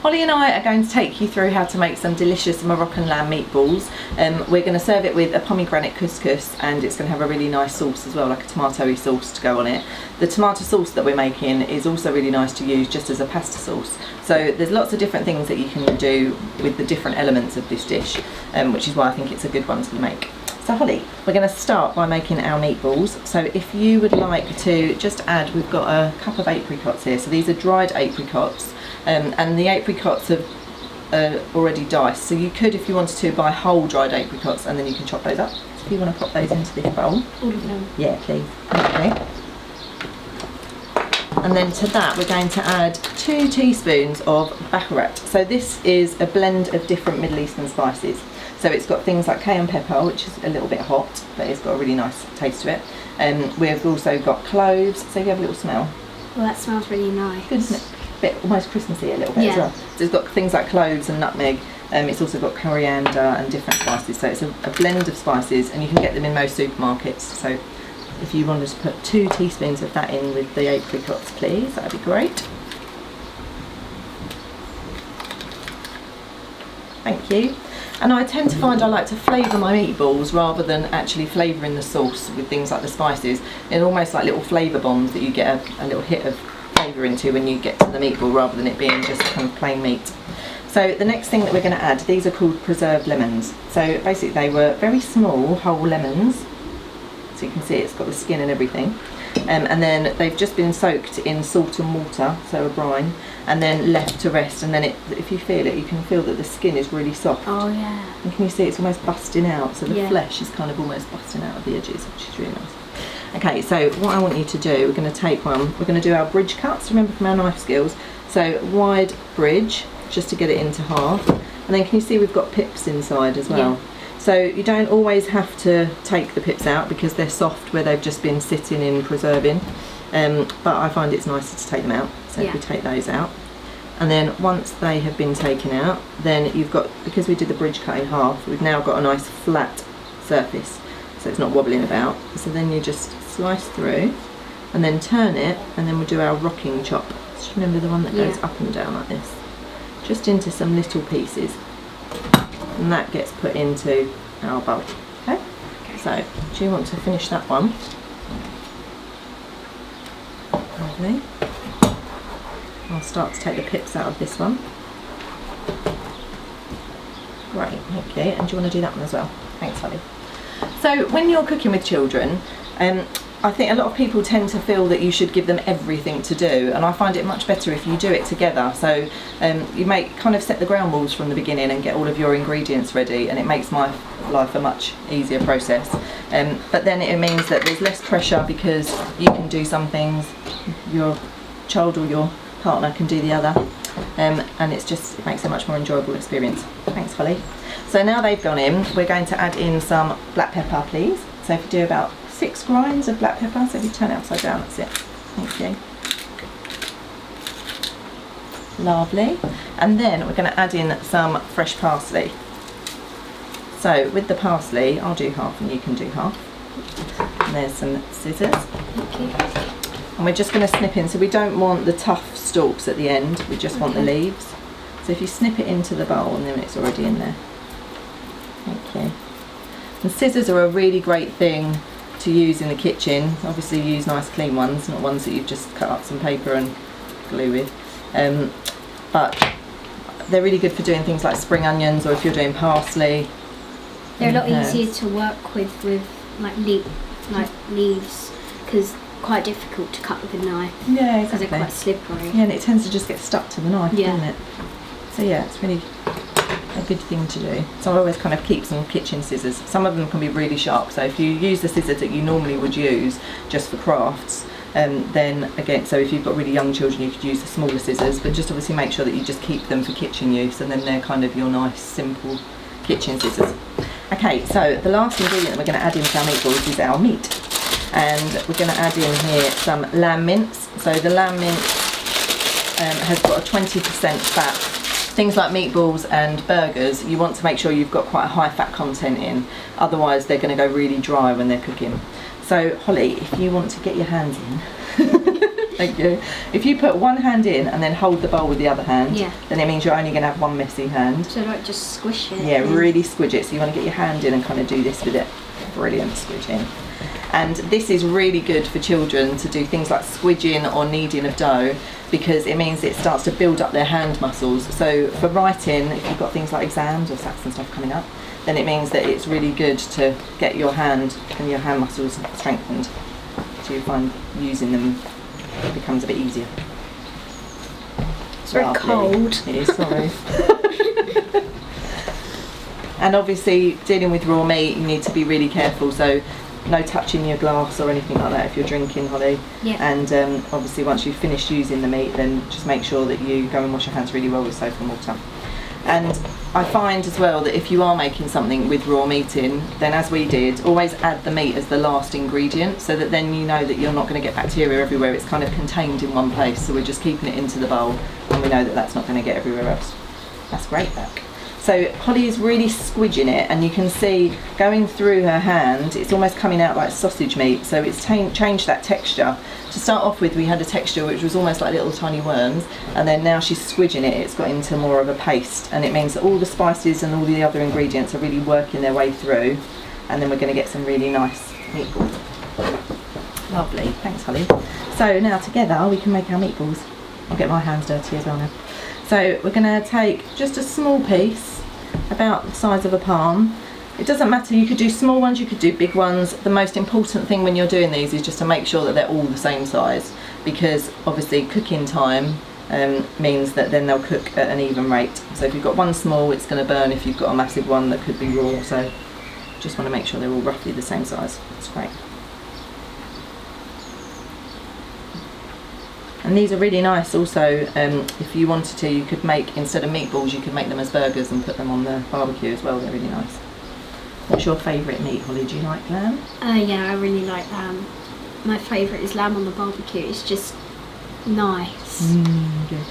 Holly and I are going to take you through how to make some delicious Moroccan lamb meatballs. We're going to serve it with a pomegranate couscous, and it's going to have a really nice sauce as well, like a tomatoey sauce to go on it. The tomato sauce that we're making is also really nice to use just as a pasta sauce. So there's lots of different things that you can do with the different elements of this dish, which is why I think it's a good one to make. So Holly, we're going to start by making our meatballs. So if you would like to just add, we've got a cup of apricots here. So these are dried apricots, and the apricots have already diced. So you could, if you wanted to, buy whole dried apricots, and then you can chop those up. So if you want to pop those into this bowl. All of them? Yeah, please. Okay. And then to that we're going to add 2 teaspoons of baccarat. So this is a blend of different Middle Eastern spices. So it's got things like cayenne pepper, which is a little bit hot, but it's got a really nice taste to it. We've also got cloves, so you have a little smell. Well, that smells really nice. Good, isn't it? A bit almost Christmassy a little bit as well. So it's got things like cloves and nutmeg. It's also got coriander and different spices. So it's a blend of spices, and you can get them in most supermarkets. So if you wanted to put 2 teaspoons of that in with the apricots, please, that'd be great. Thank you. And I tend to find I like to flavour my meatballs rather than actually flavouring the sauce with things like the spices. It's almost like little flavour bombs that you get a little hit of flavour into when you get to the meatball, rather than it being just kind of plain meat. So the next thing that we're going to add, these are called preserved lemons. So basically they were very small whole lemons. So you can see it's got the skin and everything. And then they've just been soaked in salt and water, so a brine, and then left to rest. And then if you feel it, you can feel that the skin is really soft. Oh yeah. And can you see it's almost busting out? So the flesh is kind of almost busting out of the edges, which is really nice. Okay, so what I want you to do, we're going to take one, we're going to do our bridge cuts, remember from our knife skills. So wide bridge, just to get it into half. And then can you see we've got pips inside as well? Yeah. So you don't always have to take the pips out because they're soft where they've just been sitting in preserving, but I find it's nicer to take them out. So if we take those out, and then once they have been taken out, then you've got, because we did the bridge cut in half, we've now got a nice flat surface, so it's not wobbling about. So then you just slice through and then turn it, and then we'll do our rocking chop. So remember the one that goes up and down like this, just into some little pieces. And that gets put into our bowl. Okay? So, do you want to finish that one? Lovely. I'll start to take the pips out of this one. Great, thank you. And do you want to do that one as well? Thanks, Holly. So, when you're cooking with children, I think a lot of people tend to feel that you should give them everything to do, and I find it much better if you do it together. So you kind of set the ground rules from the beginning and get all of your ingredients ready, and it makes my life a much easier process. But then it means that there's less pressure because you can do some things, your child or your partner can do the other, and it makes it a much more enjoyable experience. Thanks, Holly. So now they've gone in, we're going to add in some black pepper, please. So if you do about 6 grinds of black pepper, so if you turn it upside down, that's it. Thank you. Lovely. And then we're going to add in some fresh parsley. So with the parsley, I'll do half and you can do half. And there's some scissors. Thank you. And we're just going to snip in, so we don't want the tough stalks at the end, we just want the leaves. So if you snip it into the bowl, and then it's already in there. Thank you. And scissors are a really great thing to use in the kitchen. Obviously use nice clean ones, not ones that you've just cut up some paper and glue with. But they're really good for doing things like spring onions, or if you're doing parsley. They're a lot easier to work with like leaves, because quite difficult to cut with a knife. Yeah, exactly. Because they're quite slippery. Yeah, and it tends to just get stuck to the knife, doesn't it? So yeah, it's really a good thing to do. So I always kind of keep some kitchen scissors. Some of them can be really sharp, so if you use the scissors that you normally would use just for crafts, then again, so if you've got really young children, you could use the smaller scissors, but just obviously make sure that you just keep them for kitchen use, and then they're kind of your nice simple kitchen scissors. Okay, so the last ingredient that we're going to add into our meatballs is our meat, and we're going to add in here some lamb mince. So the lamb mince has got a 20% fat. Things like meatballs and burgers, you want to make sure you've got quite a high fat content in, otherwise they're going to go really dry when they're cooking. So Holly, if you want to get your hands in Thank you. If you put one hand in and then hold the bowl with the other hand, then it means you're only going to have one messy hand. So like just squish it. Yeah, really squidge it. So you want to get your hand in and kind of do this with it. Brilliant squidging. And this is really good for children to do things like squidging or kneading of dough, because it means it starts to build up their hand muscles. So for writing, if you've got things like exams or SATs and stuff coming up, then it means that it's really good to get your hand and your hand muscles strengthened. So you find using them becomes a bit easier. It's very cold. It is, sorry. And obviously dealing with raw meat, you need to be really careful, so no touching your glass or anything like that if you're drinking, Holly. Yeah. And obviously once you've finished using the meat, then just make sure that you go and wash your hands really well with soap and water. And I find as well that if you are making something with raw meat in, then as we did, always add the meat as the last ingredient, so that then you know that you're not going to get bacteria everywhere. It's kind of contained in one place, so we're just keeping it into the bowl, and we know that that's not going to get everywhere else. That's great, Beck. So Holly is really squidging it, and you can see going through her hand, it's almost coming out like sausage meat, so it's changed that texture. To start off with, we had a texture which was almost like little tiny worms, and then now she's squidging it, it's got into more of a paste, and it means that all the spices and all the other ingredients are really working their way through, and then we're going to get some really nice meatballs. Lovely, thanks Holly. So now together we can make our meatballs. I'll get my hands dirty as well now. So we're going to take just a small piece, about the size of a palm. It doesn't matter, you could do small ones, you could do big ones. The most important thing when you're doing these is just to make sure that they're all the same size, because obviously cooking time means that then they'll cook at an even rate. So if you've got one small, it's going to burn if you've got a massive one that could be raw, so just want to make sure they're all roughly the same size. That's great. And these are really nice also, if you wanted to, you could make, instead of meatballs, you could make them as burgers and put them on the barbecue as well. They're really nice. What's your favourite meat, Holly? Do you like lamb? Yeah, I really like lamb. My favourite is lamb on the barbecue. It's just nice. Good.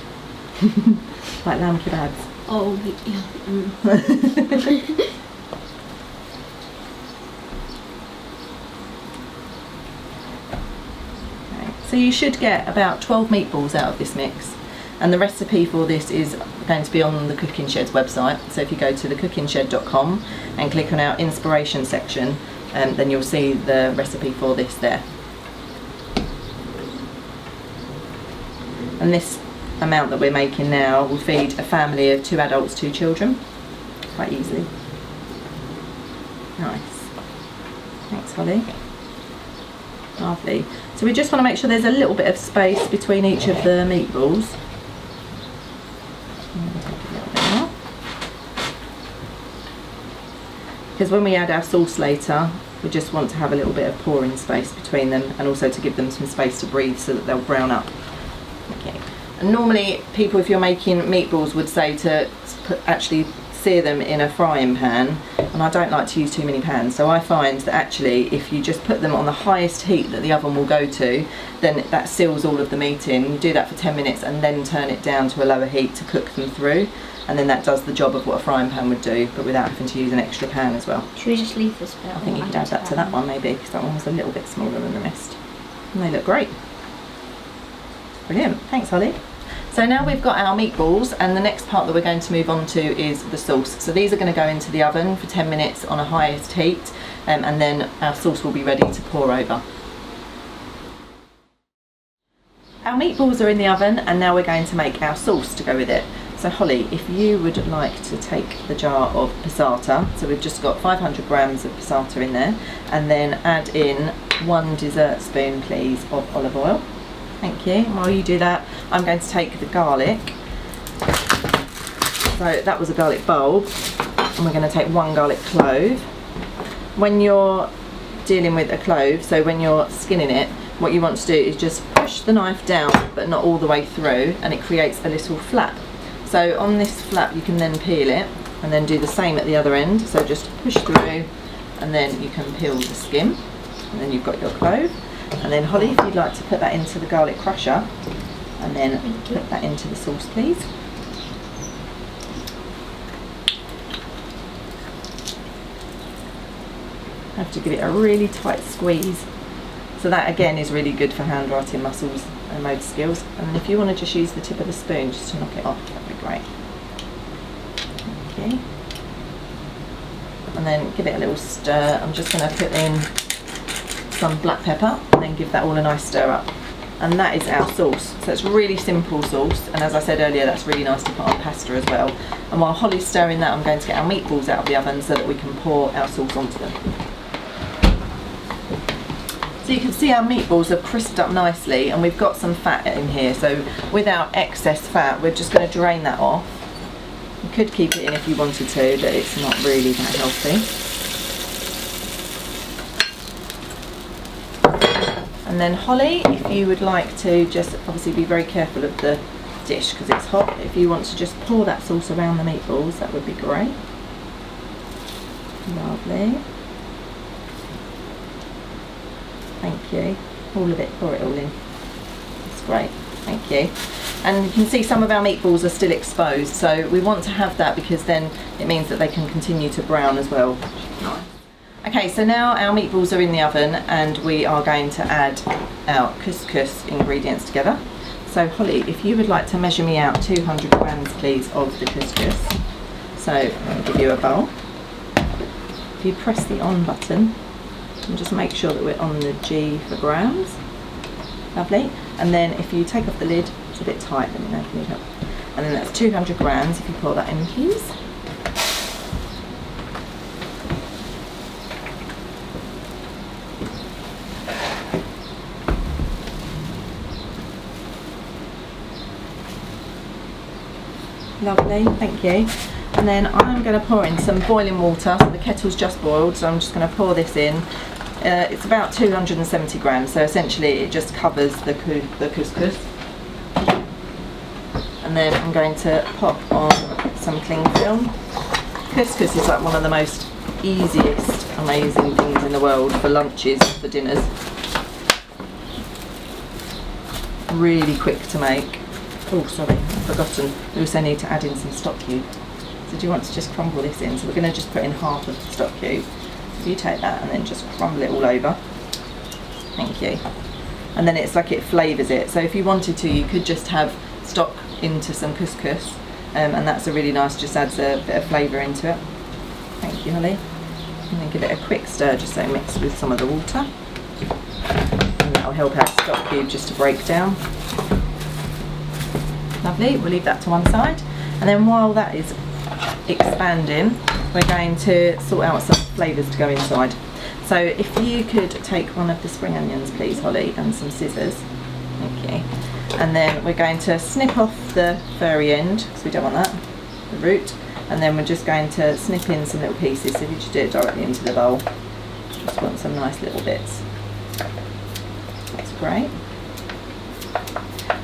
Like lamb kebabs? Oh, yeah. So you should get about 12 meatballs out of this mix, and the recipe for this is going to be on the Cooking Shed's website. So if you go to thecookingshed.com and click on our inspiration section, then you'll see the recipe for this there. And this amount that we're making now will feed a family of 2 adults, 2 children quite easily. Nice. Thanks, Holly. Lovely. So we just want to make sure there's a little bit of space between each of the meatballs. Take a little bit more. Because when we add our sauce later, we just want to have a little bit of pouring space between them, and also to give them some space to breathe so that they'll brown up. Okay. And normally people, if you're making meatballs, would say to actually sear them in a frying pan, and I don't like to use too many pans, so I find that actually if you just put them on the highest heat that the oven will go to, then that seals all of the meat in. You do that for 10 minutes and then turn it down to a lower heat to cook them through, and then that does the job of what a frying pan would do, but without having to use an extra pan as well. Should we just leave this bit? I think you could add that to that one maybe, because that one was a little bit smaller than the rest. And they look great. Brilliant, thanks Holly. So now we've got our meatballs, and the next part that we're going to move on to is the sauce. So these are going to go into the oven for 10 minutes on a highest heat, and then our sauce will be ready to pour over. Our meatballs are in the oven, and now we're going to make our sauce to go with it. So Holly, if you would like to take the jar of passata, so we've just got 500 grams of passata in there, and then add in 1 dessert spoon please of olive oil. Thank you. While you do that, I'm going to take the garlic. So that was a garlic bulb, and we're going to take 1 garlic clove. When you're dealing with a clove, so when you're skinning it, what you want to do is just push the knife down, but not all the way through, and it creates a little flap. So on this flap you can then peel it, and then do the same at the other end. So just push through, and then you can peel the skin, and then you've got your clove. And then Holly, if you'd like to put that into the garlic crusher, and then put that into the sauce please. Have to give it a really tight squeeze. So that again is really good for handwriting muscles and motor skills. And if you want to just use the tip of the spoon just to knock it off, that'd be great. Okay. And then give it a little stir. I'm just going to put in some black pepper and then give that all a nice stir up. And that is our sauce. So it's really simple sauce, and as I said earlier, that's really nice to put on pasta as well. And while Holly's stirring that, I'm going to get our meatballs out of the oven so that we can pour our sauce onto them. So you can see our meatballs have crisped up nicely, and we've got some fat in here, so without excess fat we're just going to drain that off. You could keep it in if you wanted to, but it's not really that healthy. And then Holly, if you would like to just obviously be very careful of the dish because it's hot, if you want to just pour that sauce around the meatballs, that would be great. Lovely. Thank you. All of it, pour it all in. That's great, thank you. And you can see some of our meatballs are still exposed, so we want to have that because then it means that they can continue to brown as well. Nice. Okay, so now our meatballs are in the oven and we are going to add our couscous ingredients together. So Holly, if you would like to measure me out 200 grams please of the couscous. So I'll give you a bowl. If you press the on button and just make sure that we're on the G for grams. Lovely. And then if you take off the lid, it's a bit tight, let me know if you need help. And then that's 200 grams, if you pour that in please. Lovely, thank you. And then I'm going to pour in some boiling water. So the kettle's just boiled, so I'm just going to pour this in. It's about 270 grams, so essentially it just covers the couscous. And then I'm going to pop on some cling film. Couscous is like one of the most easiest, amazing things in the world for lunches, for dinners. Really quick to make. Oh, sorry, I've forgotten. We also need to add in some stock cube. So do you want to just crumble this in? So we're going to just put in half of the stock cube. So you take that and then just crumble it all over. Thank you. And then it's like it flavours it. So if you wanted to, you could just have stock into some couscous, and that's a really nice, just adds a bit of flavour into it. Thank you, Holly. And then give it a quick stir just so it mixes with some of the water. And that'll help our stock cube just to break down. Lovely, we'll leave that to one side. And then while that is expanding, we're going to sort out some flavours to go inside. So if you could take one of the spring onions please, Holly, and some scissors. Thank you. And then we're going to snip off the furry end, because we don't want that, the root. And then we're just going to snip in some little pieces, so if you just do it directly into the bowl. Just want some nice little bits. That's great.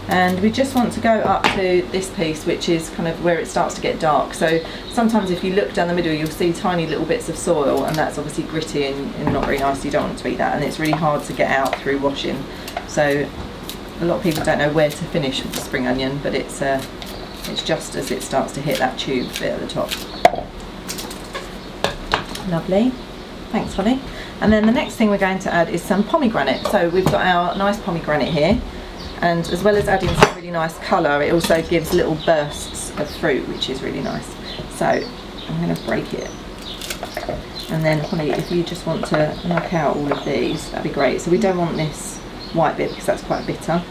And we just want to go up to this piece, which is kind of where it starts to get dark. So sometimes if you look down the middle, you'll see tiny little bits of soil, and that's obviously gritty and not very nice. You don't want to eat that, and it's really hard to get out through washing. So a lot of people don't know where to finish with the spring onion, but it's just as it starts to hit that tube bit at the top. Lovely, thanks Holly. And then the next thing we're going to add is some pomegranate. So we've got our nice pomegranate here. And as well as adding some really nice colour, it also gives little bursts of fruit, which is really nice. So I'm going to break it. And then Holly, if you just want to knock out all of these, that'd be great. So we don't want this white bit because that's quite bitter,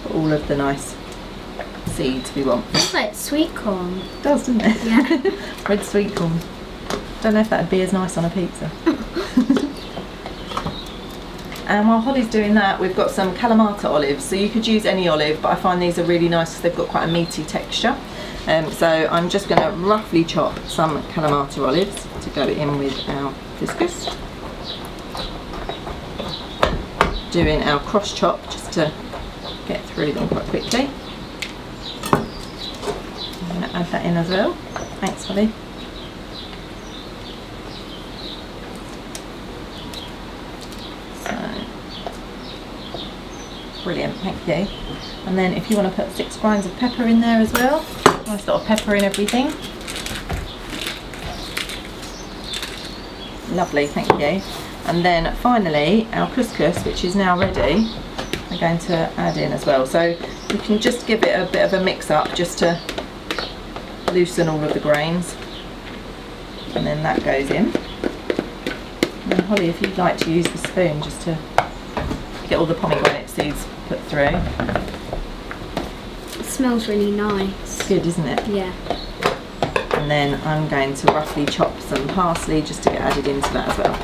but all of the nice seeds we want. It's like sweet corn. It does, doesn't it? Yeah. Red sweet corn. Don't know if that'd be as nice on a pizza. And while Holly's doing that, we've got some Kalamata olives. So you could use any olive, but I find these are really nice because they've got quite a meaty texture. So I'm just going to roughly chop some Kalamata olives to go in with our couscous. Doing our cross chop just to get through them quite quickly. I'm going to add that in as well. Thanks, Holly. Brilliant, thank you. And then if you want to put 6 grinds of pepper in there as well, nice lot of pepper in everything. Lovely, thank you. And then finally our couscous, which is now ready, we're going to add in as well. So you can just give it a bit of a mix up just to loosen all of the grains, and then that goes in. And then Holly, if you'd like to use the spoon just to get all the pomegranate seeds put through. It smells really nice. It's good, isn't it? Yeah. And then I'm going to roughly chop some parsley just to get added into that as well.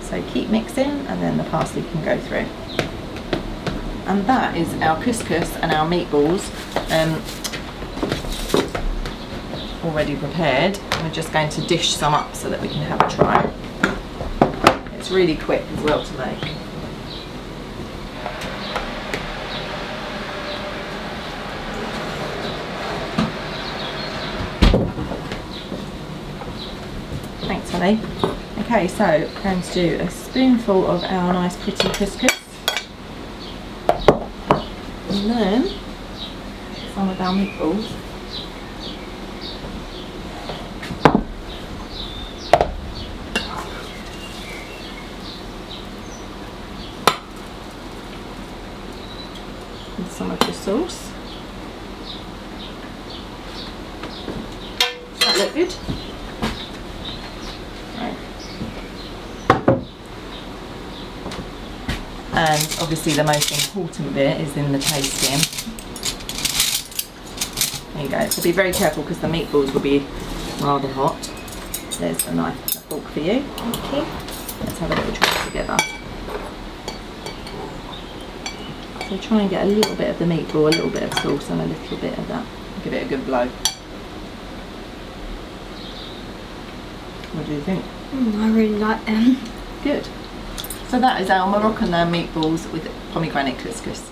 So keep mixing and then the parsley can go through. And that is our couscous and our meatballs already prepared. We're just going to dish some up so that we can have a try. It's really quick as well to make. Thanks, Holly. Okay, so we're going to do a spoonful of our nice pretty couscous. And then some of our meatballs. And some of the sauce. Does that look good? And obviously the most important bit is in the tasting. There you go. So be very careful because the meatballs will be rather hot. There's a knife and a fork for you. Thank you. Let's have a little try together. So try and get a little bit of the meatball, a little bit of sauce and a little bit of that. Give it a good blow. What do you think? I really like them. Good. So that is our Moroccan meatballs with pomegranate couscous.